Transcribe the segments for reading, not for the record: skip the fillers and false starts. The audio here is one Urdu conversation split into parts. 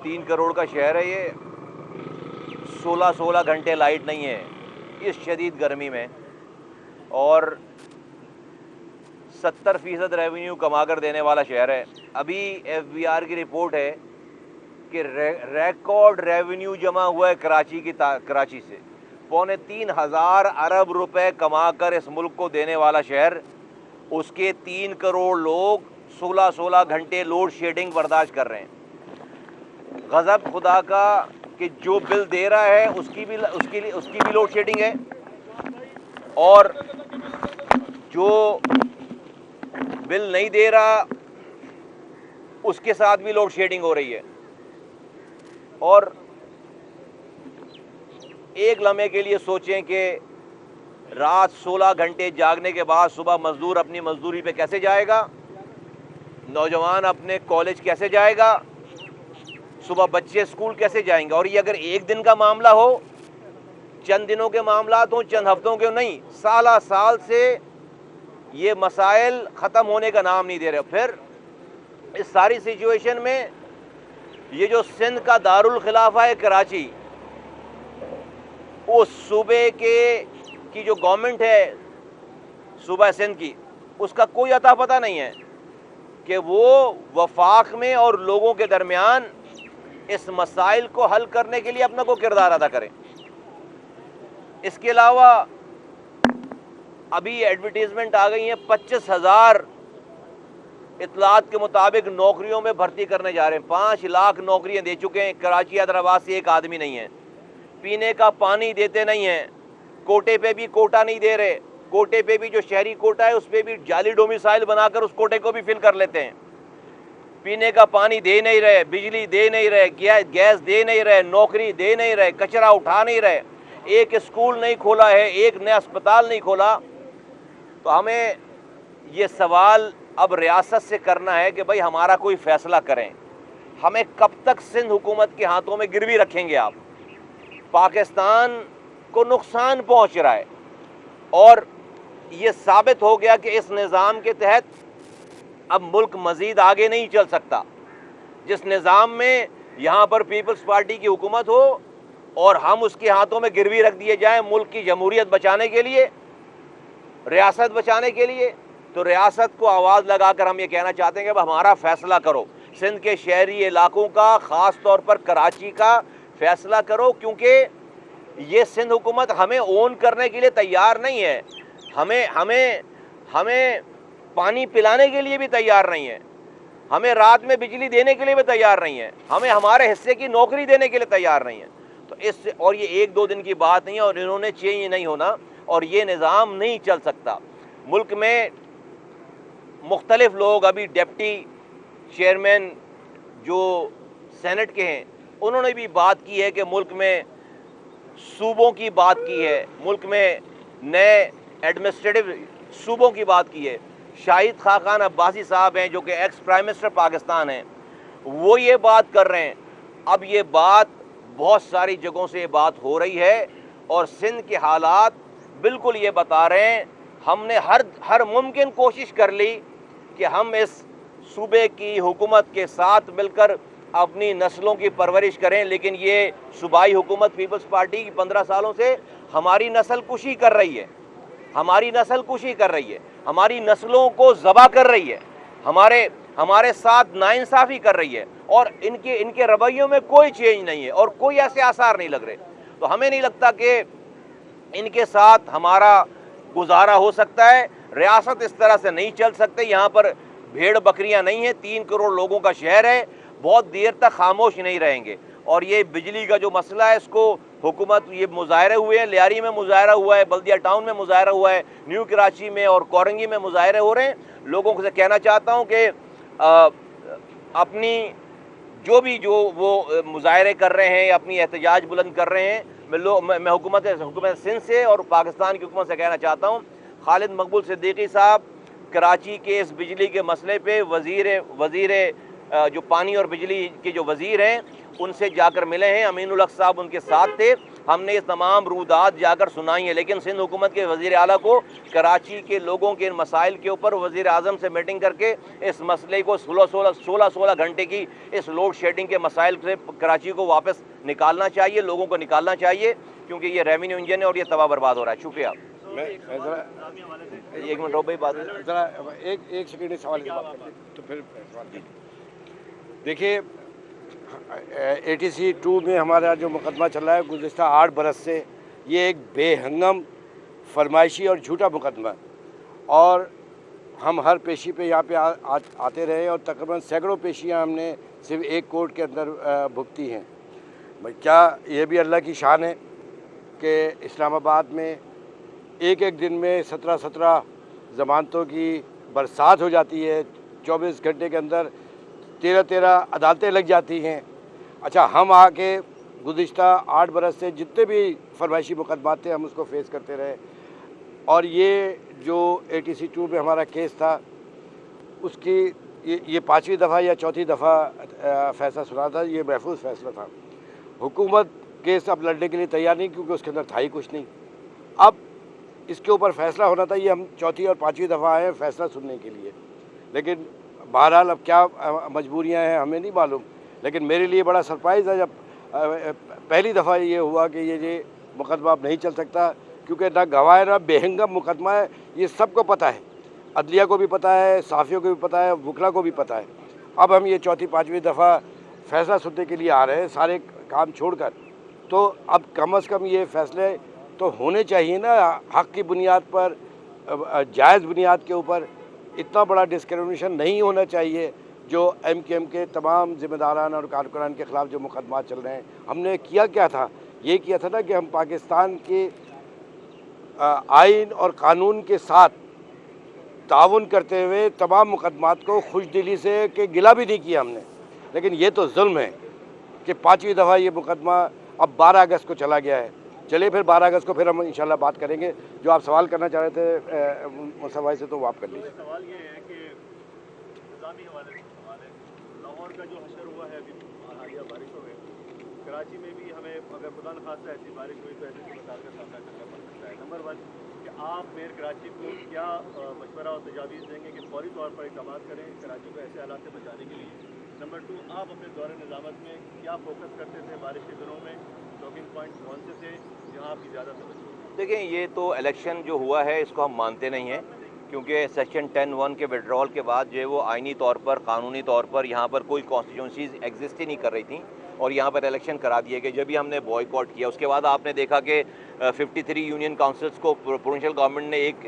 3 کروڑ کا شہر ہے یہ, 16 گھنٹے لائٹ نہیں ہے اس شدید گرمی میں, اور 70% ریونیو کما کر دینے والا شہر ہے. ابھی ایف بی آر کی رپورٹ ہے کہ ریکارڈ ریونیو جمع ہوا ہے کراچی سے, 2.25 ارب روپے کما کر اس ملک کو دینے والا شہر, اس کے 3 کروڑ لوگ 16 گھنٹے لوڈ شیڈنگ برداشت کر رہے ہیں. غضب خدا کا کہ جو بل دے رہا ہے اس کی بھی لوڈ شیڈنگ ہے, اور جو بل نہیں دے رہا اس کے ساتھ بھی لوڈ شیڈنگ ہو رہی ہے. اور ایک لمحے کے لیے سوچیں کہ رات 16 گھنٹے جاگنے کے بعد صبح مزدور اپنی مزدوری پہ کیسے جائے گا, نوجوان اپنے کالج کیسے جائے گا, صبح بچے اسکول کیسے جائیں گے. اور یہ اگر ایک دن کا معاملہ ہو, چند دنوں کے معاملات ہوں, چند ہفتوں کے نہیں, سالہ سال سے یہ مسائل ختم ہونے کا نام نہیں دے رہے. پھر اس ساری سچویشن میں یہ جو سندھ کا دارالخلافہ ہے کراچی, اس صوبے کی جو گورنمنٹ ہے صوبہ سندھ کی, اس کا کوئی اتا پتہ نہیں ہے کہ وہ وفاق میں اور لوگوں کے درمیان اس مسائل کو حل کرنے کے لیے اپنا کو کردار ادا کریں. اس کے علاوہ ابھی ایڈورٹیزمنٹ آ گئی ہیں, 25,000 اطلاعات کے مطابق نوکریوں میں بھرتی کرنے جا رہے ہیں. 5 لاکھ نوکریاں دے چکے ہیں. کراچی حیدرآباد سے ایک آدمی نہیں ہے. پینے کا پانی دیتے نہیں ہیں, کوٹے پہ بھی کوٹا نہیں دے رہے, کوٹے پہ بھی جو شہری کوٹا ہے اس پہ بھی جعلی ڈومیسائل بنا کر اس کوٹے کو بھی فل کر لیتے ہیں. پینے کا پانی دے نہیں رہے, بجلی دے نہیں رہے, گیس دے نہیں رہے, نوکری دے نہیں رہے, کچرا اٹھا نہیں رہے, ایک اسکول نہیں کھولا ہے, ایک نیا اسپتال نہیں کھولا. تو ہمیں یہ سوال اب ریاست سے کرنا ہے کہ بھائی ہمارا کوئی فیصلہ کریں. ہمیں کب تک سندھ حکومت کے ہاتھوں میں گروی رکھیں گے آپ؟ پاکستان کو نقصان پہنچ رہا ہے, اور یہ ثابت ہو گیا کہ اس نظام کے تحت اب ملک مزید آگے نہیں چل سکتا. جس نظام میں یہاں پر پیپلز پارٹی کی حکومت ہو اور ہم اس کے ہاتھوں میں گروی رکھ دیے جائیں ملک کی جمہوریت بچانے کے لیے, ریاست بچانے کے لیے, تو ریاست کو آواز لگا کر ہم یہ کہنا چاہتے ہیں کہ اب ہمارا فیصلہ کرو. سندھ کے شہری علاقوں کا, خاص طور پر کراچی کا فیصلہ کرو, کیونکہ یہ سندھ حکومت ہمیں اون کرنے کے لیے تیار نہیں ہے. ہمیں پانی پلانے کے لیے بھی تیار نہیں ہے, ہمیں رات میں بجلی دینے کے لیے بھی تیار نہیں ہے, ہمیں ہمارے حصے کی نوکری دینے کے لیے تیار نہیں ہے. تو اور یہ 1-2 دن کی بات نہیں ہے, اور انہوں نے چینج نہیں ہونا, اور یہ نظام نہیں چل سکتا. ملک میں مختلف لوگ, ابھی ڈپٹی چیئرمین جو سینٹ کے ہیں انہوں نے بھی بات کی ہے کہ ملک میں صوبوں کی بات کی ہے, ملک میں نئے ایڈمنسٹریٹو صوبوں کی بات کی ہے. شاہد خاقان عباسی صاحب ہیں جو کہ ایکس پرائم منسٹر پاکستان ہیں, وہ یہ بات کر رہے ہیں. اب یہ بات بہت ساری جگہوں سے یہ بات ہو رہی ہے, اور سندھ کے حالات بالکل یہ بتا رہے ہیں. ہم نے ہر ممکن کوشش کر لی کہ ہم اس صوبے کی حکومت کے ساتھ مل کر اپنی نسلوں کی پرورش کریں, لیکن یہ صوبائی حکومت پیپلز پارٹی کی 15 سالوں سے ہماری نسل کشی کر رہی ہے, ہماری نسل کشی کر رہی ہے, ہماری نسلوں کو ذبح کر رہی ہے, ہمارے ساتھ ناانصافی کر رہی ہے, اور ان کے رویوں میں کوئی چینج نہیں ہے اور کوئی ایسے آثار نہیں لگ رہے. تو ہمیں نہیں لگتا کہ ان کے ساتھ ہمارا گزارا ہو سکتا ہے. ریاست اس طرح سے نہیں چل سکتے. یہاں پر بھیڑ بکریاں نہیں ہیں, 3 کروڑ لوگوں کا شہر ہے, بہت دیر تک خاموش نہیں رہیں گے. اور یہ بجلی کا جو مسئلہ ہے اس کو حکومت, یہ مظاہرے ہوئے ہیں, لیاری میں مظاہرہ ہوا ہے, بلدیہ ٹاؤن میں مظاہرہ ہوا ہے, نیو کراچی میں اور کورنگی میں مظاہرے ہو رہے ہیں. لوگوں سے کہنا چاہتا ہوں کہ اپنی جو وہ مظاہرے کر رہے ہیں, اپنی احتجاج بلند کر رہے ہیں, میں حکومت سندھ سے اور پاکستان کی حکومت سے کہنا چاہتا ہوں, خالد مقبول صدیقی صاحب کراچی کے اس بجلی کے مسئلے پہ وزیر جو پانی اور بجلی کے جو وزیر ہیں ان سے جا کر ملے ہیں. امین الحق صاحب ان کے ساتھ تھے. ہم نے یہ تمام رودات جا کر سنائی ہیں، لیکن سندھ حکومت کے وزیر اعلیٰ کو کراچی کے لوگوں کے ان مسائل کے اوپر وزیر اعظم سے میٹنگ کر کے اس مسئلے کو 16 گھنٹے کی اس لوڈ شیڈنگ کے مسائل سے کراچی کو واپس نکالنا چاہیے، لوگوں کو نکالنا چاہیے، کیونکہ یہ ریونیو انجن ہے اور یہ تباہ برباد ہو رہا ہے. شکریہ. ایک منٹ رو بھائی بات ذرا ایک سیکنڈ سوال کی بات کرتے تو پھر سوال. دیکھیے ATC-2 میں ہمارا جو مقدمہ چل رہا ہے گزشتہ 8 برس سے، یہ ایک بے ہنگم فرمائشی اور جھوٹا مقدمہ ہے، اور ہم ہر پیشی پہ یہاں پہ آتے رہے اور تقریباً سینکڑوں پیشیاں ہم نے صرف ایک کورٹ کے اندر بھگتی ہیں. کیا یہ بھی اللہ کی شان ہے کہ اسلام آباد میں ایک دن میں 17 ضمانتوں کی برسات ہو جاتی ہے، 24 گھنٹے کے اندر 13 عدالتیں لگ جاتی ہیں. اچھا، ہم آ کے گزشتہ 8 برس سے جتنے بھی فرمائشی مقدمات تھے ہم اس کو فیس کرتے رہے، اور یہ جو ATC-2 میں ہمارا کیس تھا اس کی یہ 5ویں دفعہ یا 4تھی دفعہ فیصلہ سنا تھا. یہ محفوظ فیصلہ تھا. حکومت کیس اب لڑنے کے لیے تیار نہیں، کیونکہ اس کے اندر تھا ہی کچھ نہیں. اب اس کے اوپر فیصلہ ہونا تھا. یہ ہم 4تھی اور 5ویں دفعہ آئے ہیں فیصلہ سننے کے لیے، لیکن بہرحال اب کیا مجبوریاں ہیں ہمیں نہیں معلوم. لیکن میرے لیے بڑا سرپرائز ہے جب پہلی دفعہ یہ ہوا کہ یہ مقدمہ اب نہیں چل سکتا، کیونکہ نہ گواہ ہے نہ بے ہنگم مقدمہ ہے. یہ سب کو پتہ ہے، عدلیہ کو بھی پتہ ہے، صحافیوں کو بھی پتہ ہے، وکلا کو بھی پتہ ہے. اب ہم یہ 4تھی 5ویں دفعہ فیصلہ سننے کے لیے آ رہے ہیں سارے کام چھوڑ کر. تو اب کم از کم یہ فیصلے تو ہونے چاہیے نا حق کی بنیاد پر، جائز بنیاد کے اوپر. اتنا بڑا ڈسکریمنیشن نہیں ہونا چاہیے جو MKM کے تمام ذمہ داران اور کارکنان کے خلاف جو مقدمات چل رہے ہیں. ہم نے کیا تھا؟ یہ کیا تھا نا کہ ہم پاکستان کے آئین اور قانون کے ساتھ تعاون کرتے ہوئے تمام مقدمات کو خوش دلی سے کہ گلہ بھی نہیں کیا ہم نے. لیکن یہ تو ظلم ہے کہ 5ویں دفعہ یہ مقدمہ اب 12 اگست کو چلا گیا ہے. چلیے پھر 12 اگست کو پھر ہم انشاءاللہ بات کریں گے. جو آپ سوال کرنا چاہ رہے تھے مصطفیٰ بھائی سے تو وہ آپ کر لیجیے. سوال یہ ہے کہ نظامی حوالے سے سوال ہے. لاہور کا جو حشر ہوا ہے ابھی حالیہ بارشوں میں، کراچی میں بھی ہمیں اگر خدا نخواستہ ایسی بارش ہوئی تو ایسے صورتحال کا سامنا کرنا پڑ سکتا ہے. نمبر 1 کہ آپ میئر کراچی کو کیا مشورہ اور تجاویز دیں گے کہ فوری طور پر اقدامات کریں کراچی کو ایسے حالات سے بچانے کے لیے؟ نمبر 2، آپ اپنے دور نظامت میں کیا فوکس کرتے تھے بارش کے دنوں میں؟ ٹاکنگ پوائنٹس کون سے تھے جہاں آپ کی زیادہ توجہ؟ دیکھیں، یہ تو الیکشن جو ہوا ہے اس کو ہم مانتے نہیں ہیں، کیونکہ سیکشن 10(1) کے وڈرال کے بعد جو ہے وہ آئینی طور پر، قانونی طور پر یہاں پر کوئی کانسٹیٹیونسیز ایگزسٹ ہی نہیں کر رہی تھیں، اور یہاں پر الیکشن کرا دیے گئے. جب ہی ہم نے بوائیکاٹ کیا، اس کے بعد آپ نے دیکھا کہ 53 یونین کاؤنسلز کو پروونشل گورنمنٹ نے ایک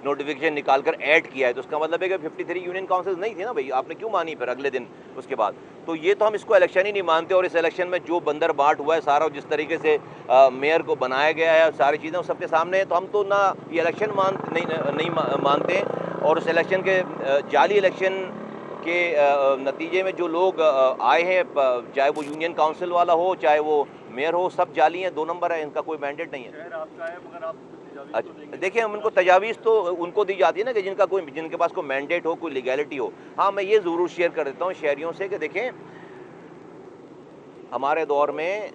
نوٹیفیکیشن نکال کر ایڈ کیا ہے. تو اس کا مطلب ہے کہ 53 یونین کاؤنسلز نہیں تھے نا بھائی، آپ نے کیوں مانی پھر اگلے دن اس کے بعد؟ تو یہ تو ہم اس کو الیکشن ہی نہیں مانتے. اور اس الیکشن میں جو بندر بانٹ ہوا ہے سارا، جس طریقے سے میئر کو بنایا گیا ہے، ساری چیزیں سب کے سامنے ہیں. تو ہم تو نہ یہ الیکشن نہیں مانتے، اور اس الیکشن کے جعلی الیکشن کے نتیجے میں جو لوگ آئے ہیں، چاہے وہ یونین کاؤنسل والا ہو چاہے وہ میئر ہو، سب جعلی ہیں، 2 نمبر ہے، ان کا کوئی مینڈیٹ نہیں ہے. شہر آپ کا ہے مگر آپ دیکھیں، ہم ان کو تجاویز تو ان کو دی جاتی ہے نا کہ جن کے پاس کوئی مینڈیٹ ہو، کوئی لیگیلٹی ہو. ہاں، میں یہ ضرور شیئر کر دیتا ہوں شہریوں سے کہ دیکھیں، ہمارے دور میں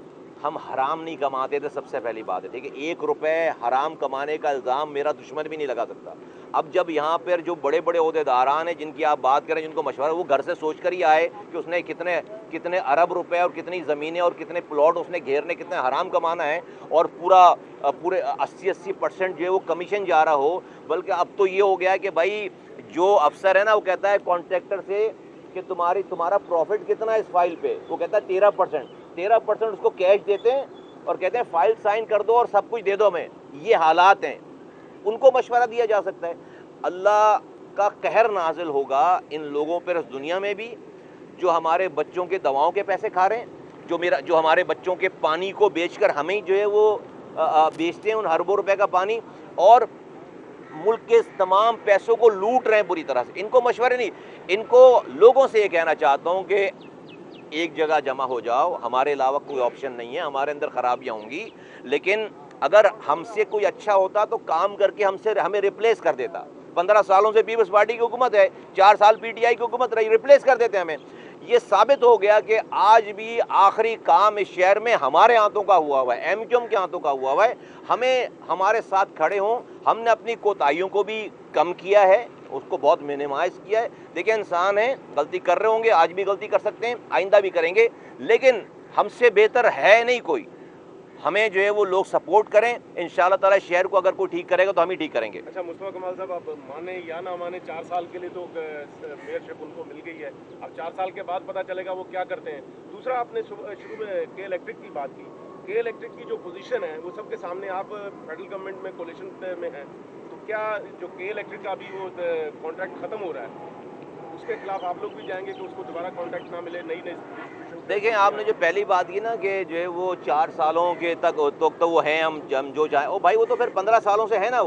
ہم حرام نہیں کماتے تھے. سب سے پہلی بات ہے، ٹھیک ہے، 1 روپے حرام کمانے کا الزام میرا دشمن بھی نہیں لگا سکتا. اب جب یہاں پر جو بڑے بڑے عہدیداران ہیں جن کی آپ بات کریں، جن کو مشورہ، وہ گھر سے سوچ کر ہی آئے کہ اس نے کتنے ارب روپے اور کتنی زمینیں اور کتنے پلاٹ اس نے گھیرنے، کتنے حرام کمانا ہے، اور پورے 80% جو ہے وہ کمیشن جا رہا ہو. بلکہ اب تو یہ ہو گیا ہے کہ بھائی جو افسر ہے نا، وہ کہتا ہے کانٹریکٹر سے کہ تمہارا پروفٹ کتنا ہے اس فائل پہ؟ وہ کہتا ہے 13% اس کو کیش دیتے ہیں اور کہتے ہیں فائل سائن کر دو اور سب کچھ دے دو ہمیں. یہ حالات ہیں. ان کو مشورہ دیا جا سکتا ہے. اللہ کا قہر نازل ہوگا ان لوگوں پر اس دنیا میں بھی جو ہمارے بچوں کے دواؤں کے پیسے کھا رہے ہیں، جو ہمارے بچوں کے پانی کو بیچ کر ہمیں جو ہے وہ بیچتے ہیں ان اربوں روپے کا پانی، اور ملک کے تمام پیسوں کو لوٹ رہے ہیں بری طرح سے. ان کو مشورے نہیں، ان کو لوگوں سے یہ کہنا چاہتا ہوں کہ ایک جگہ جمع ہو جاؤ. ہمارے علاوہ کوئی آپشن نہیں ہے. ہمارے اندر خرابیاں ہوں گی، لیکن اگر ہم سے کوئی اچھا ہوتا تو کام کر کے ہمیں ریپلیس کر دیتا. 15 سالوں سے پیپلز پارٹی کی حکومت ہے، 4 سال PTI کی حکومت رہی، ریپلیس کر دیتے ہمیں. یہ ثابت ہو گیا کہ آج بھی آخری کام اس شہر میں ہمارے ہاتھوں کا ہوا ہے، ایم کیو ایم کے ہاتھوں کا ہوا ہے. ہمیں ہمارے ساتھ کھڑے ہوں. ہم نے اپنی کوتاہیوں کو بھی کم کیا ہے، اس کو بہت منیمائز کیا ہے. دیکھیں انسان ہیں، غلطی کر رہے ہوں گے، آج بھی غلطی کر سکتے ہیں، آئندہ بھی کریں گے، لیکن ہم سے بہتر ہے نہیں کوئی. ہمیں جو ہے وہ لوگ سپورٹ کریں، انشاءاللہ تعالی شہر کو اگر کوئی ٹھیک کرے گا تو ہم ہی ٹھیک کریں گے. اچھا مصطفیٰ کمال صاحب، آپ مانیں یا نہ مانیں 4 سال کے لیے تو میئرشپ ان کو مل گئی ہے. اب 4 سال کے بعد پتہ چلے گا وہ کیا کرتے ہیں. دوسرا، آپ نے شروع میں کے الیکٹرک کی بات کی. کے الیکٹرک کی جو پوزیشن ہے وہ سب کے سامنے، آپ فیڈرل گورنمنٹ میں کولیشن میں ہیں، تو کیا جو کے الیکٹرک کا ابھی وہ کانٹریکٹ ختم ہو رہا ہے اس کے خلاف آپ لوگ بھی جائیں گے کہ اس کو دوبارہ کانٹریکٹ نہ ملے؟ نئی دیکھیں آپ نے جو پہلی بات کی نا کہ جو ہے وہ 4 سالوں کے تک تو وہ ہیں، ہم جو چاہیں، او بھائی وہ تو پھر 15 سالوں سے ہے نا،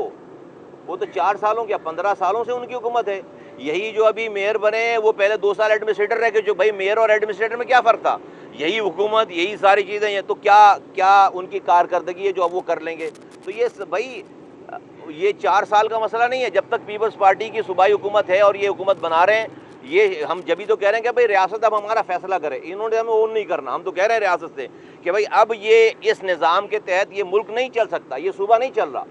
وہ تو 4 سالوں کیا 15 سالوں سے ان کی حکومت ہے. یہی جو ابھی میئر بنے ہیں وہ پہلے 2 سال ایڈمنسٹریٹر رہ کے، جو بھائی میئر اور ایڈمنسٹریٹر میں کیا فرق تھا؟ یہی حکومت، یہی ساری چیزیں ہیں، تو کیا ان کی کارکردگی ہے جو اب وہ کر لیں گے؟ تو یہ بھائی یہ 4 سال کا مسئلہ نہیں ہے. جب تک پیپلز پارٹی کی صوبائی حکومت ہے اور یہ حکومت بنا رہے ہیں، یہ ہم جبھی تو کہہ رہے ہیں کہ بھائی ریاست اب ہمارا فیصلہ کرے. انہوں نے ہمیں اون نہیں کرنا. ہم تو کہہ رہے ہیں ریاست سے کہ بھائی اب یہ اس نظام کے تحت یہ ملک نہیں چل سکتا، یہ صوبہ نہیں چل رہا.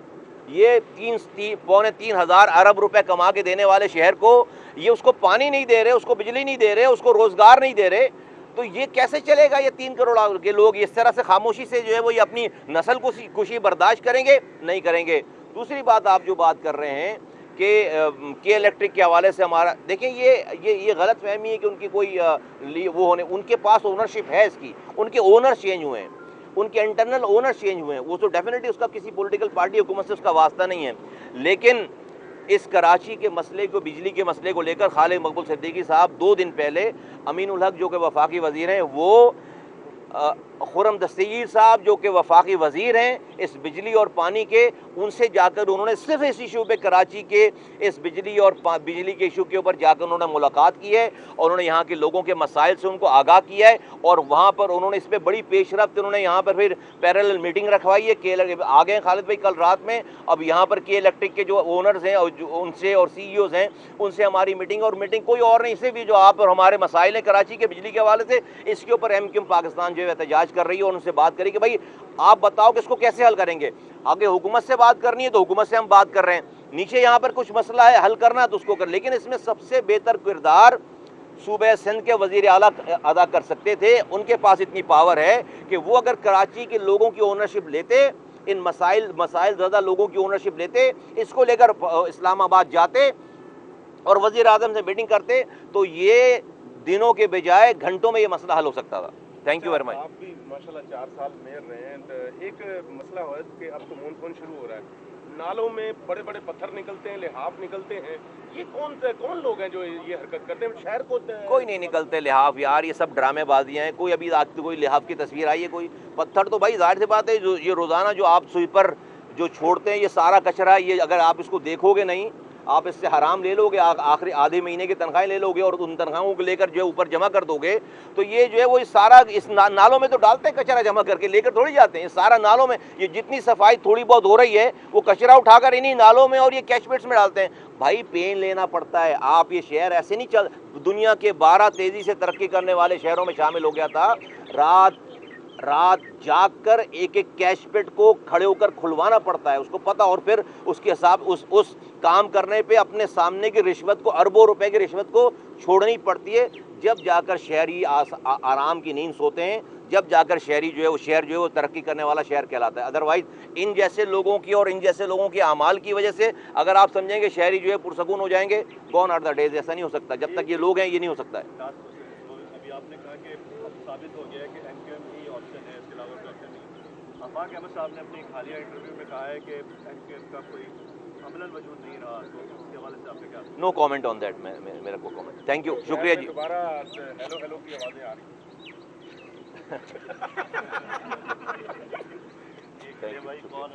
یہ 3.25 ارب روپے کما کے دینے والے شہر کو یہ اس کو پانی نہیں دے رہے، اس کو بجلی نہیں دے رہے، اس کو روزگار نہیں دے رہے، تو یہ کیسے چلے گا؟ یہ 3 کروڑ کے لوگ اس طرح سے خاموشی سے جو ہے وہ یہ اپنی نسل کو کشی برداشت کریں گے؟ نہیں کریں گے. دوسری بات آپ جو بات کر رہے ہیں کہ الیکٹرک کے حوالے سے ہمارا، دیکھیں یہ غلط فہمی ہے کہ ان کی کوئی وہ ہونے، ان کے پاس اونرشپ ہے اس کی، ان کے اونر چینج ہوئے ہیں، ان کے انٹرنل اونر چینج ہوئے ہیں. وہ تو ڈیفینیٹلی اس کا کسی پولیٹیکل پارٹی حکومت سے اس کا واسطہ نہیں ہے. لیکن اس کراچی کے مسئلے کو، بجلی کے مسئلے کو لے کر خالد مقبول صدیقی صاحب 2 دن پہلے امین الحق جو کہ وفاقی وزیر ہیں، وہ خرم دستگیر صاحب جو کہ وفاقی وزیر ہیں اس بجلی اور پانی کے، ان سے جا کر انہوں نے صرف اس ایشو پہ، کراچی کے اس بجلی اور بجلی کے ایشو کے اوپر جا کر انہوں نے ملاقات کی ہے، اور انہوں نے یہاں کے لوگوں کے مسائل سے ان کو آگاہ کیا ہے، اور وہاں پر انہوں نے اس پہ بڑی پیش رفت، انہوں نے یہاں پر پھر پیرالل میٹنگ رکھوائی ہے. آ گئے خالد بھائی کل رات میں. اب یہاں پر کے الیکٹرک کے جو اونرز ہیں اور ان سے اور سی ای اوز ہیں، ان سے ہماری میٹنگ، اور میٹنگ کوئی اور نہیں، اسے بھی جو آپ اور ہمارے مسائل ہیں کراچی کے بجلی کے حوالے سے، اس کے اوپر ایم کیو ایم پاکستان جو ہے احتجاج کر رہی ہے، اور ان سے بات کری کہ بھائی آپ بتاؤ کہ اس کو کیسے حل کریں گے. آگے حکومت سے بات کرنی ہے تو حکومت سے ہم بات کر رہے ہیں، نیچے یہاں پر کچھ مسئلہ ہے حل کرنا ہے تو اس کو کر. لیکن اس میں سب سے بہتر کردار صوبہ سندھ کے وزیر اعلیٰ ادا کر سکتے تھے. ان کے پاس اتنی پاور ہے کہ وہ اگر کراچی کے لوگوں کی اونرشپ لیتے، ان مسائل زیادہ لوگوں کی اونرشپ لیتے، اس کو لے کر اسلام آباد جاتے اور وزیر اعظم سے میٹنگ کرتے، تو یہ دنوں کے بجائے گھنٹوں میں یہ مسئلہ حل ہو سکتا تھا. Thank you very much. آپ بھی ماشاءاللہ 4 سال میئر رہے ہیں. ایک مسئلہ ہے کہ اب تو مونسون شروع ہو رہا ہے، نالوں میں بڑے بڑے پتھر نکلتے ہیں، لحاف نکلتے ہیں. یہ کون لوگ ہیں جو یہ حرکت کرتے ہیں؟ شہر کو کوئی نہیں نکلتے لحاف یار، یہ سب ڈرامے بازیاں ہیں. کوئی ابھی کوئی لحاف کی تصویر آئی ہے؟ کوئی پتھر تو بھائی ظاہر سی بات ہے، یہ روزانہ جو آپ سویپر جو چھوڑتے ہیں، یہ سارا کچرا، یہ اگر آپ اس کو دیکھو گے نہیں، آپ اس سے حرام لے لو گے، آخری آدھے مہینے کی تنخواہیں لے لو گے اور ان تنخواہوں کو لے کر جو ہے اوپر جمع کر دو گے، تو یہ جو ہے وہ سارا اس نالوں میں تو ڈالتے ہیں کچرا، جمع کر کے لے کر تھوڑی جاتے ہیں. یہ سارا نالوں میں، یہ جتنی صفائی تھوڑی بہت ہو رہی ہے وہ کچرا اٹھا کر انہی نالوں میں اور یہ کیچ پٹس میں ڈالتے ہیں. بھائی پین لینا پڑتا ہے. آپ یہ شہر ایسے نہیں چل، دنیا کے 12 تیزی سے ترقی کرنے والے شہروں میں شامل ہو گیا تھا. رات جاگ کر ایک کیش پٹ کو کھڑے ہو کر کھلوانا پڑتا ہے، اس کو پتہ، اور پھر اس کے حساب اس کام کرنے پہ اپنے سامنے کی رشوت کو، اربوں روپے کی رشوت کو چھوڑنی پڑتی ہے. جب جا کر شہری آرام کی نیند سوتے ہیں، جب جا کر شہری جو ہے وہ شہر جو ہے وہ ترقی کرنے والا شہر کہلاتا ہے. ادروائز ان جیسے لوگوں کی اور ان جیسے لوگوں کے اعمال کی وجہ سے اگر آپ سمجھیں گے شہری جو ہے پرسکون ہو جائیں گے، گون آر دا ڈیز. ایسا نہیں ہو سکتا، جب تک یہ لوگ ہیں یہ نہیں ہو سکتا ہے. ابھی آپ نے کہا کہ اب ثابت ہو گیا ہے کہ ایم کیو ایم ہی آپشن ہے، اس کے علاوہ کوئی آپشن نہیں. آفاق احمد صاحب نے اپنے ایک حالیہ انٹرویو میں کہا ہے کہ ایم کیو ایم کا کوئی عملاً وجود نہیں رہا، تو اس کے حوالے سے آپ نے کیا؟ نو کامنٹ آن دیٹ. میرا کوئی کامنٹ. تھینک یو، شکریہ جی. دوبارہ ہیلو کی آوازیں آ رہی ہیں. Thank you.